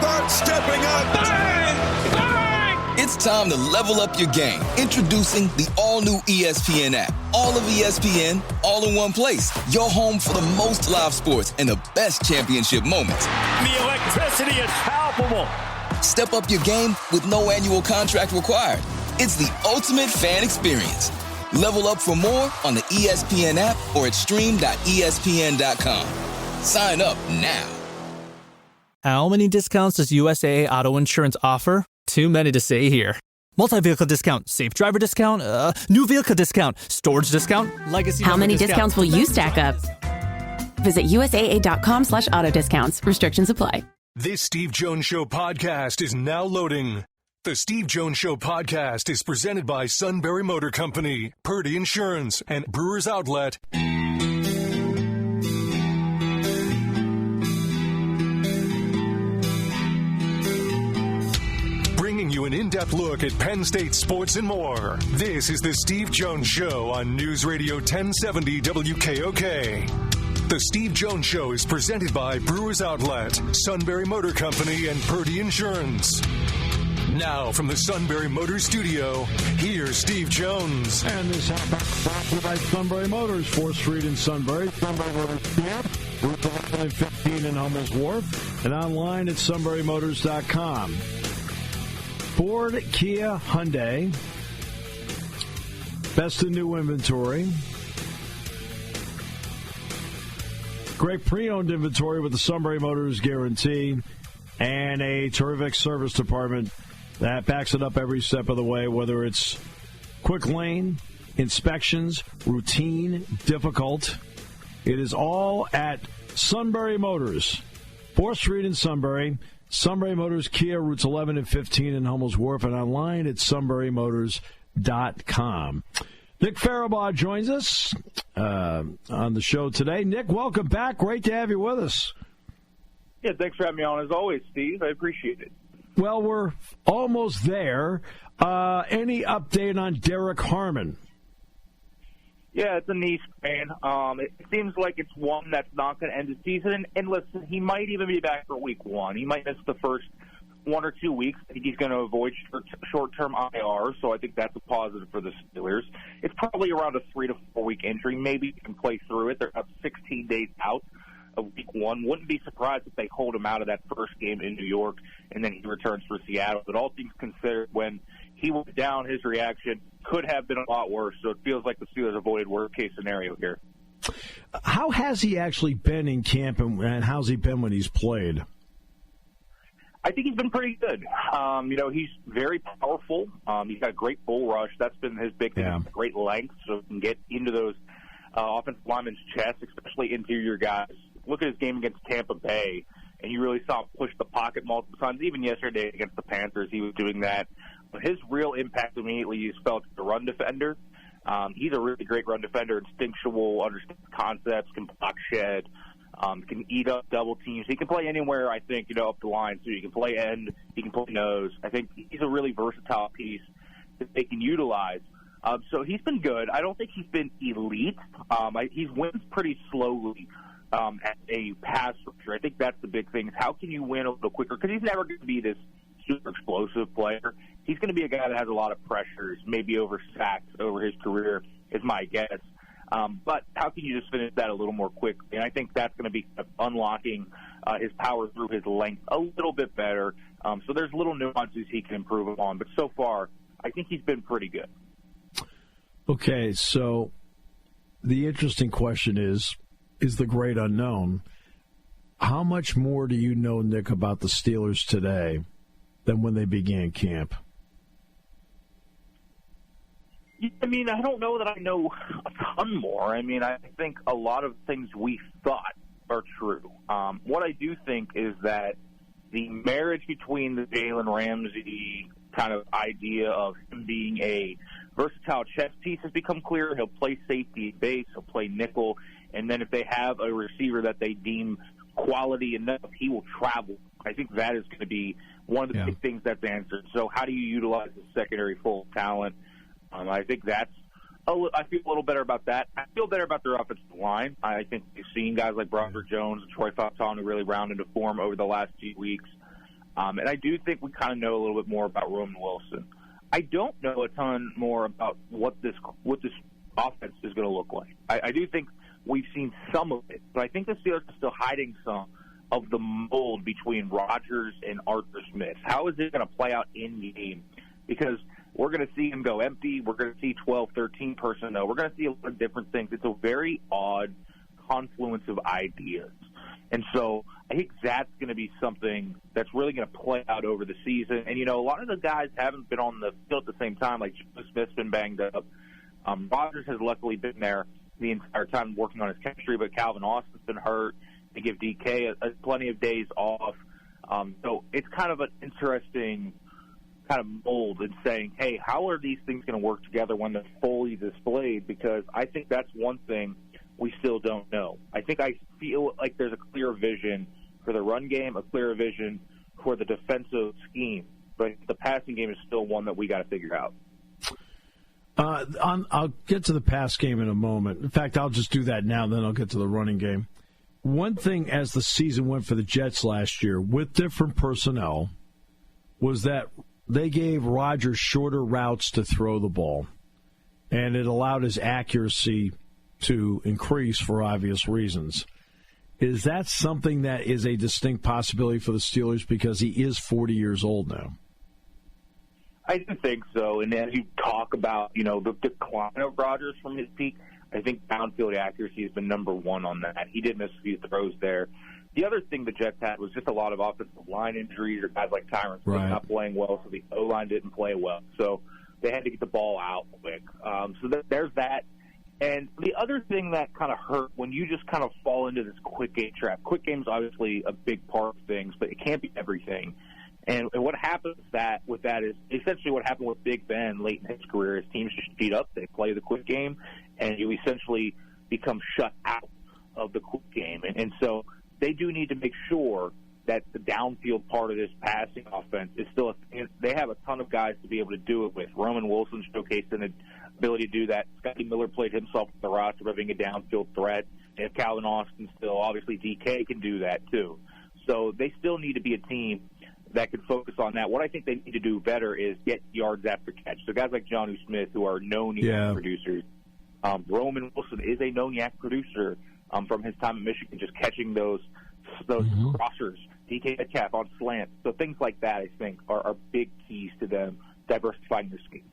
Robert stepping up. Bang! Bang! It's time to level up your game. Introducing the all-new ESPN app. All of ESPN, all in one place. Your home for the most live sports and the best championship moments. The electricity is palpable. Step up your game with no annual contract required. It's the ultimate fan experience. Level up for more on the ESPN app or at stream.espn.com. Sign up now. How many discounts does USAA Auto Insurance offer? Too many to say here. Multi-vehicle discount, safe driver discount, new vehicle discount, storage discount, legacy. How many discounts will you stack up? Visit USAA.com/auto discounts. Restrictions apply. This Steve Jones Show podcast is now loading. The Steve Jones Show podcast is presented by Sunbury Motor Company, Purdy Insurance, and Brewers Outlet. Bringing you an in-depth look at Penn State sports and more. This is the Steve Jones Show on News Radio 1070 WKOK. The Steve Jones Show is presented by Brewers Outlet, Sunbury Motor Company, and Purdy Insurance. Now, from the Sunbury Motors studio, here's Steve Jones. And this half brought to you by Sunbury Motors, 4th Street in Sunbury. Sunbury Motors Camp, Route 11 and 15 in Hummels Wharf, and online at sunburymotors.com. Ford, Kia, Hyundai, best in new inventory. Great pre-owned inventory with the Sunbury Motors guarantee and a terrific service department that backs it up every step of the way, whether it's quick lane, inspections, routine, difficult. It is all at Sunbury Motors, 4th Street in Sunbury. Sunbury Motors, Kia, routes 11 and 15 in Hummels Wharf, and online at sunburymotors.com. Nick Farabaugh joins us on the show today. Nick, welcome back. Great to have you with us. Yeah, thanks for having me on as always, Steve. I appreciate it. Well, we're almost there. Any update on Derek Harmon? Yeah, it's a knee sprain. It seems like it's one that's not going to end the season. And listen, he might even be back for week 1. He might miss the first 1 or 2 weeks. I think he's going to avoid short-term IR, so I think that's a positive for the Steelers. It's probably around a 3 to 4 week injury. Maybe he can play through it. They're up 16 days out of week 1. Wouldn't be surprised if they hold him out of that first game in New York and then he returns for Seattle. But all things considered, when he went down, his reaction could have been a lot worse. So it feels like the Steelers avoided worst-case scenario here. How has he actually been in camp, and how's he been when he's played? I think he's been pretty good. He's very powerful. He's got a great bull rush. That's been his big thing. Yeah. Great length, so he can get into those offensive linemen's chests, especially interior guys. Look at his game against Tampa Bay, and you really saw him push the pocket multiple times. Even yesterday against the Panthers, he was doing that. But his real impact immediately is felt as a run defender. He's a really great run defender, instinctual, understands concepts, can block shed, can eat up double teams. He can play anywhere, I think, up the line. So he can play end, he can play nose. I think he's a really versatile piece that they can utilize. So he's been good. I don't think he's been elite. He wins pretty slowly as a pass rusher. I think that's the big thing. Is how can you win a little quicker? Because he's never going to be this super explosive player. He's going to be a guy that has a lot of pressures, maybe over sacks over his career, is my guess. But how can you just finish that a little more quickly? And I think that's going to be unlocking his power through his length a little bit better. So there's little nuances he can improve upon. But so far, I think he's been pretty good. Okay, so the interesting question is the great unknown. How much more do you know, Nick, about the Steelers today than when they began camp? I mean, I don't know that I know a ton more. I mean, I think a lot of things we thought are true. What I do think is that the marriage between the Jalen Ramsey kind of idea of him being a versatile chess piece has become clear. He'll play safety base, he'll play nickel, and then if they have a receiver that they deem quality enough, he will travel. I think that is going to be one of the big things that's answered. So how do you utilize the secondary full talent? I think I feel a little better about that. I feel better about their offensive line. I think we've seen guys like Broderick Jones and Troy Fautanu really round into form over the last few weeks. And I do think we kind of know a little bit more about Roman Wilson. I don't know a ton more about what this offense is going to look like. I do think we've seen some of it, but I think the Steelers are still hiding some of the mold between Rodgers and Arthur Smith. How is it going to play out in game? Because we're going to see him go empty. We're going to see 12, 13 personnel. We're going to see a lot of different things. It's a very odd confluence of ideas. And so I think that's going to be something that's really going to play out over the season. And, a lot of the guys haven't been on the field at the same time. Like, Joe Smith's been banged up. Rodgers has luckily been there the entire time working on his chemistry, but Calvin Austin's been hurt. They give DK plenty of days off. So it's kind of an interesting kind of mold in saying, hey, how are these things going to work together when they're fully displayed? Because I think that's one thing we still don't know. I feel like there's a clear vision for the run game, a clear vision for the defensive scheme. But the passing game is still one that we got to figure out. I'll get to the pass game in a moment. In fact, I'll just do that now, then I'll get to the running game. One thing as the season went for the Jets last year, with different personnel, was that they gave Rodgers shorter routes to throw the ball, and it allowed his accuracy to increase for obvious reasons. Is that something that is a distinct possibility for the Steelers because he is 40 years old now? I do think so. And as you talk about, the decline of Rodgers from his peak, I think downfield accuracy has been number one on that. He did miss a few throws there. The other thing the Jets had was just a lot of offensive line injuries or guys like Tyron Smith not playing well, so the O-line didn't play well. So they had to get the ball out quick. So there's that. And the other thing that kind of hurt when you just kind of fall into this quick game trap. Quick game's obviously a big part of things, but it can't be everything. And what happens with that is essentially what happened with Big Ben late in his career is teams just speed up, they play the quick game, and you essentially become shut out of the quick game. And so they do need to make sure that the downfield part of this passing offense is still they have a ton of guys to be able to do it with. Roman Wilson showcased an ability to do that. Scotty Miller played himself with the roster of being a downfield threat. They have Calvin Austin still. Obviously, DK can do that too. So they still need to be a team that can focus on that. What I think they need to do better is get yards after catch. So guys like Jonnu Smith, who are known YAC producers. Roman Wilson is a known YAC producer from his time in Michigan, just catching those crossers. DK Metcalf on slant. So things like that, I think, are big keys to them diversifying their scheme.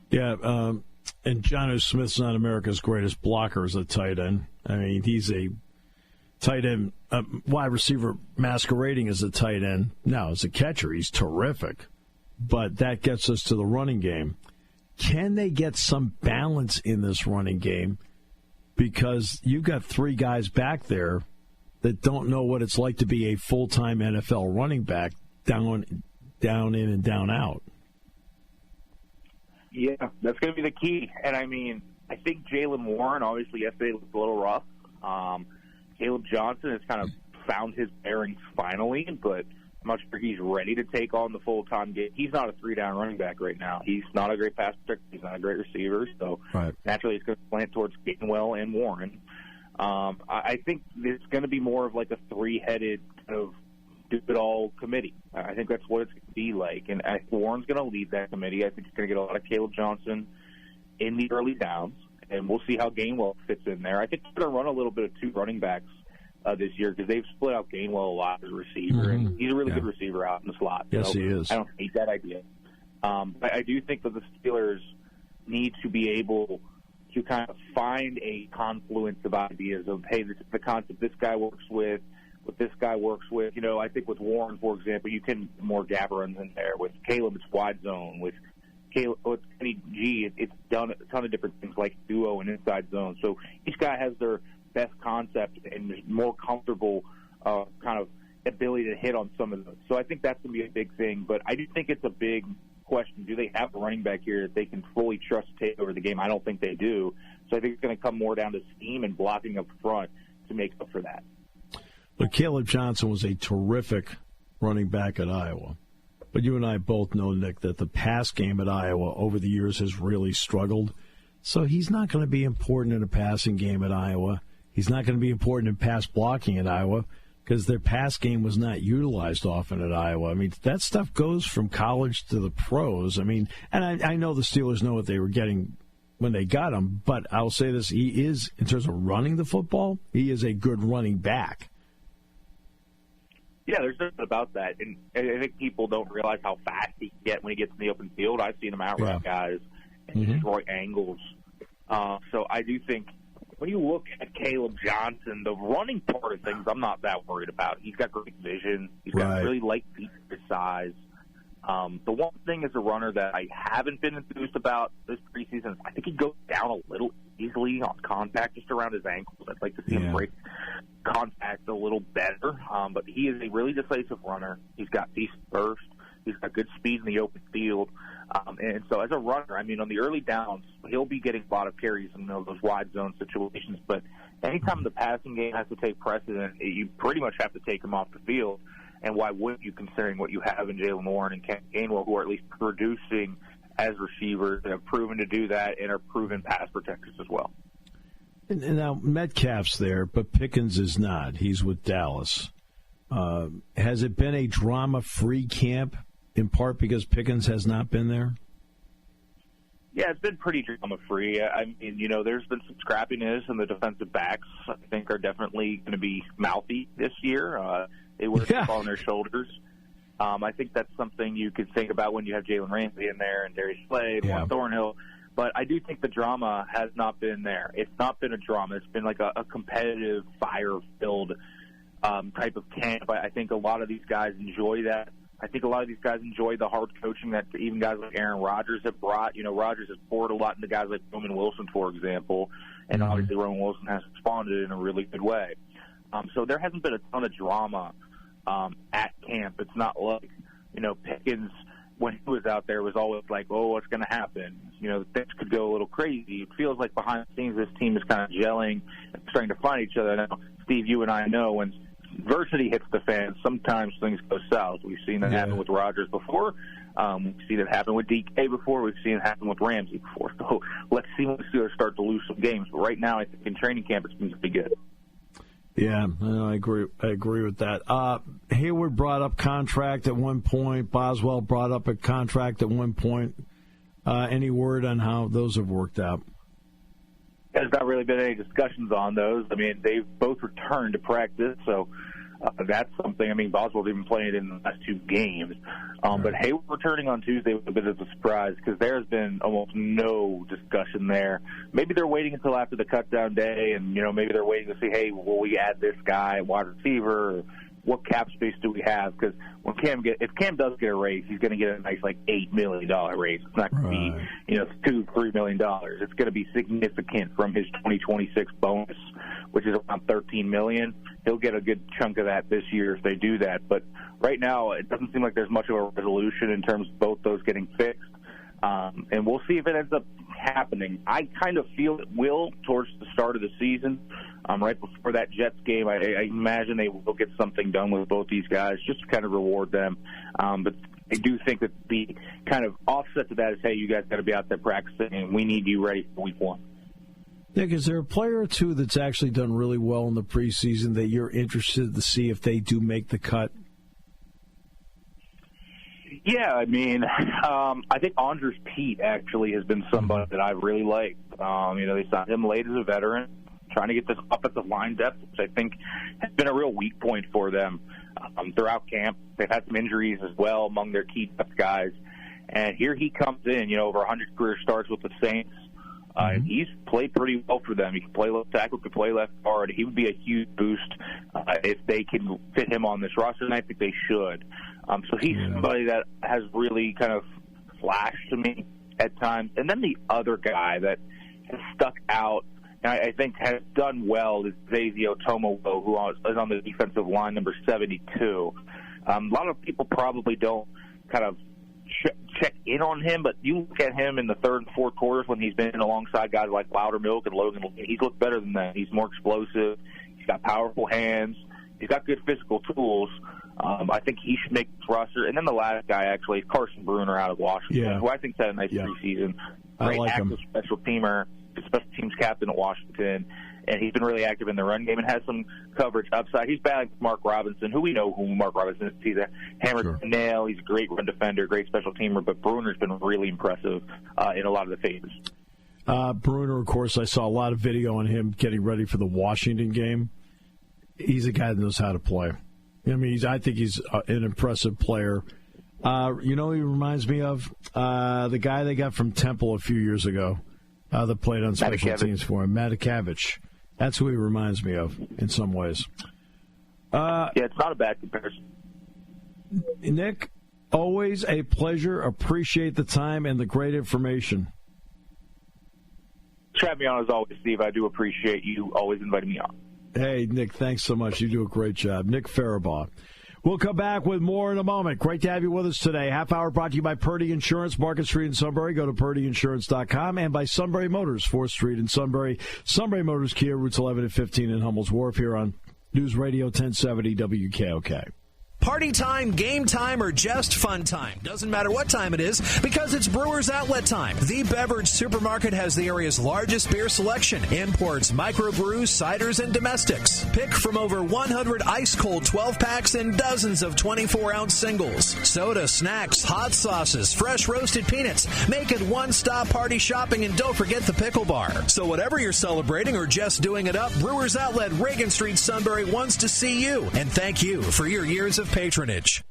Yeah, and Jonnu Smith's not America's greatest blocker as a tight end. I mean, he's a tight end, wide receiver masquerading as a tight end. Now, as a catcher, he's terrific. But that gets us to the running game. Can they get some balance in this running game? Because you've got three guys back there that don't know what it's like to be a full-time NFL running back, down in and down out. Yeah, that's going to be the key. And, I mean, I think Jaylen Warren, obviously, yesterday was a little rough. Caleb Johnson has kind of found his bearings finally, but I'm not sure he's ready to take on the full-time game. He's not a three-down running back right now. He's not a great pass protector. He's not a great receiver. So naturally it's going to slant towards Gainwell and Warren. I think it's going to be more of like a three-headed kind of do-it-all committee. I think that's what it's going to be like. And I think Warren's going to lead that committee. I think he's going to get a lot of Caleb Johnson in the early downs, and we'll see how Gainwell fits in there. I think they're going to run a little bit of two running backs this year because they've split out Gainwell a lot as a receiver, and he's a really good receiver out in the slot. Yes, he is. I don't hate that idea. But I do think that the Steelers need to be able to kind of find a confluence of ideas of, hey, this is the concept this guy works with, what this guy works with. You know, I think with Warren, for example, you can more gap runs in there. With Caleb, it's wide zone. With Kenny G, it's done a ton of different things like duo and inside zone. So each guy has their best concept and more comfortable kind of ability to hit on some of those. So I think that's going to be a big thing. But I do think it's a big question. Do they have a running back here that they can fully trust to take over the game? I don't think they do. So I think it's going to come more down to scheme and blocking up front to make up for that. But Caleb Johnson was a terrific running back at Iowa. But you and I both know, Nick, that the pass game at Iowa over the years has really struggled. So he's not going to be important in a passing game at Iowa. He's not going to be important in pass blocking at Iowa. because their pass game was not utilized often at Iowa. I mean, that stuff goes from college to the pros. I mean, and I know the Steelers know what they were getting when they got him, but I'll say this, he is, in terms of running the football, he is a good running back. Yeah, there's nothing about that. And I think people don't realize how fast he can get when he gets in the open field. I've seen him outrun guys and destroy angles. So I do think when you look at Caleb Johnson, the running part of things, I'm not that worried about. He's got great vision. He's got really light feet for his size. The one thing as a runner that I haven't been enthused about this preseason is I think he goes down a little easily on contact just around his ankles. I'd like to see him break contact a little better. But he is a really decisive runner. He's got decent burst. He's got good speed in the open field. And so as a runner, I mean, on the early downs, he'll be getting a lot of carries in those wide zone situations. But anytime the passing game has to take precedent, you pretty much have to take him off the field. And why wouldn't you, considering what you have in Jaylen Warren and Ken Gainwell, who are at least producing as receivers and have proven to do that and are proven pass protectors as well. And now Metcalf's there, but Pickens is not. He's with Dallas. Has it been a drama-free camp, in part because Pickens has not been there? Yeah, it's been pretty drama-free. I mean, you know, there's been some scrappiness, and the defensive backs, I think, are definitely going to be mouthy this year. They wear stuff on their shoulders. I think that's something you could think about when you have Jalen Ramsey in there and Darius Slay and Juan Thornhill. But I do think the drama has not been there. It's not been a drama. It's been like a competitive, fire-filled type of camp. I think a lot of these guys enjoy that. I think a lot of these guys enjoy the hard coaching that even guys like Aaron Rodgers have brought. You know, Rodgers has poured a lot into guys like Roman Wilson, for example, and obviously Roman Wilson has responded in a really good way. So there hasn't been a ton of drama at camp. It's not like, you know, Pickens, when he was out there, was always like, oh, what's going to happen? You know, things could go a little crazy. It feels like behind the scenes this team is kind of gelling and starting to find each other. Now, Steve, you and I know when adversity hits the fan, sometimes things go south. We've seen that happen with Rodgers before. We've seen it happen with DK before. We've seen it happen with Ramsey before. So let's see when the Steelers start to lose some games. But right now, I think in training camp, it seems to be good. Yeah, I agree. I agree with that. Hayward brought up contract at one point. Boswell brought up a contract at one point. Any word on how those have worked out? There's not really been any discussions on those. I mean, they've both returned to practice, so that's something. I mean, Boswell's even played in the last two games. But Hayward returning on Tuesday was a bit of a surprise because there's been almost no discussion there. Maybe they're waiting until after the cutdown day, and, you know, maybe they're waiting to see, hey, will we add this guy, wide receiver, or what cap space do we have? Because when if Cam does get a raise, he's going to get a nice, like, $8 million raise. It's not going to be, you know, $2-3 million. It's going to be significant from his 2026 bonus, which is around $13 million. He'll get a good chunk of that this year if they do that. But right now, it doesn't seem like there's much of a resolution in terms of both those getting fixed. And we'll see if it ends up happening. I kind of feel it will towards the start of the season. Right before that Jets game, I imagine they will get something done with both these guys just to kind of reward them. But I do think that the kind of offset to that is, hey, you guys got to be out there practicing, and we need you ready for week one. Nick, is there a player or two that's actually done really well in the preseason that you're interested to see if they do make the cut? Yeah, I mean, I think Andres Pete actually has been somebody that I really like. You know, they signed him late as a veteran, trying to get this offensive line depth, which I think has been a real weak point for them throughout camp. They've had some injuries as well among their key depth guys. And here he comes in, you know, over 100 career starts with the Saints. He's played pretty well for them. He can play left tackle, can play left guard. He would be a huge boost if they can fit him on this roster, and I think they should. So he's somebody that has really kind of flashed to me at times. And then the other guy that has stuck out, and I think has done well, is Zazio Tomowo, who is on the defensive line, number 72. A lot of people probably don't kind of check in on him, but you look at him in the third and fourth quarters when he's been alongside guys like Loudermilk and Logan. He's looked better than that. He's more explosive. He's got powerful hands. He's got good physical tools. I think he should make this roster. And then the last guy, actually, is Carson Bruner out of Washington, who I think had a nice preseason. Great active special teamer, special teams captain at Washington. and he's been really active in the run game and has some coverage upside. He's battling Mark Robinson, who we know who Mark Robinson is. He's a hammer to nail. He's a great run defender, great special teamer, but Bruner's been really impressive in a lot of the phases. Bruner, of course, I saw a lot of video on him getting ready for the Washington game. He's a guy that knows how to play. I mean, I think he's an impressive player. You know who he reminds me of? The guy they got from Temple a few years ago that played on special teams for him, Matakavich. That's who he reminds me of in some ways. It's not a bad comparison. Nick, always a pleasure. Appreciate the time and the great information. Have me on as always, Steve. I do appreciate you always inviting me on. Hey, Nick, thanks so much. You do a great job. Nick Farabaugh. We'll come back with more in a moment. Great to have you with us today. Half hour brought to you by Purdy Insurance, Market Street in Sunbury. Go to purdyinsurance.com, and by Sunbury Motors, 4th Street in Sunbury. Sunbury Motors Kia, routes 11 and 15 in Hummel's Wharf, here on News Radio 1070 WKOK. Party time, game time, or just fun time. Doesn't matter what time it is, because it's Brewers Outlet time. The beverage supermarket has the area's largest beer selection. Imports, microbrews, ciders, and domestics. Pick from over 100 ice-cold 12-packs and dozens of 24-ounce singles. Soda, snacks, hot sauces, fresh roasted peanuts. Make it one-stop party shopping, and don't forget the pickle bar. So whatever you're celebrating or just doing it up, Brewers Outlet, Reagan Street, Sunbury wants to see you. And thank you for your years of patronage.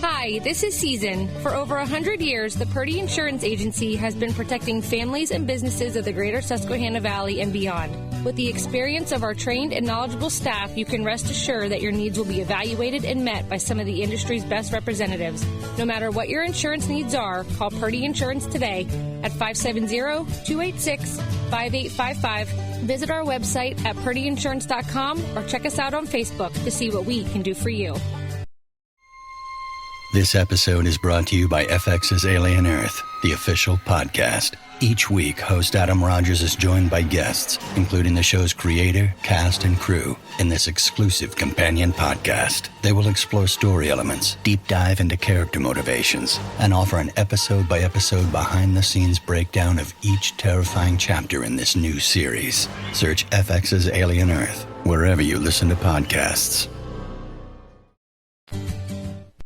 Hi, this is Season. For over 100 years, the Purdy Insurance Agency has been protecting families and businesses of the greater Susquehanna Valley and beyond. With the experience of our trained and knowledgeable staff, you can rest assured that your needs will be evaluated and met by some of the industry's best representatives. No matter what your insurance needs are, call Purdy Insurance today at 570-286-5855. Visit our website at purdyinsurance.com or check us out on Facebook to see what we can do for you. This episode is brought to you by FX's Alien Earth, the official podcast. Each week, host Adam Rogers is joined by guests, including the show's creator, cast, and crew, in this exclusive companion podcast. They will explore story elements, deep dive into character motivations, and offer an episode-by-episode behind-the-scenes breakdown of each terrifying chapter in this new series. Search FX's Alien Earth wherever you listen to podcasts.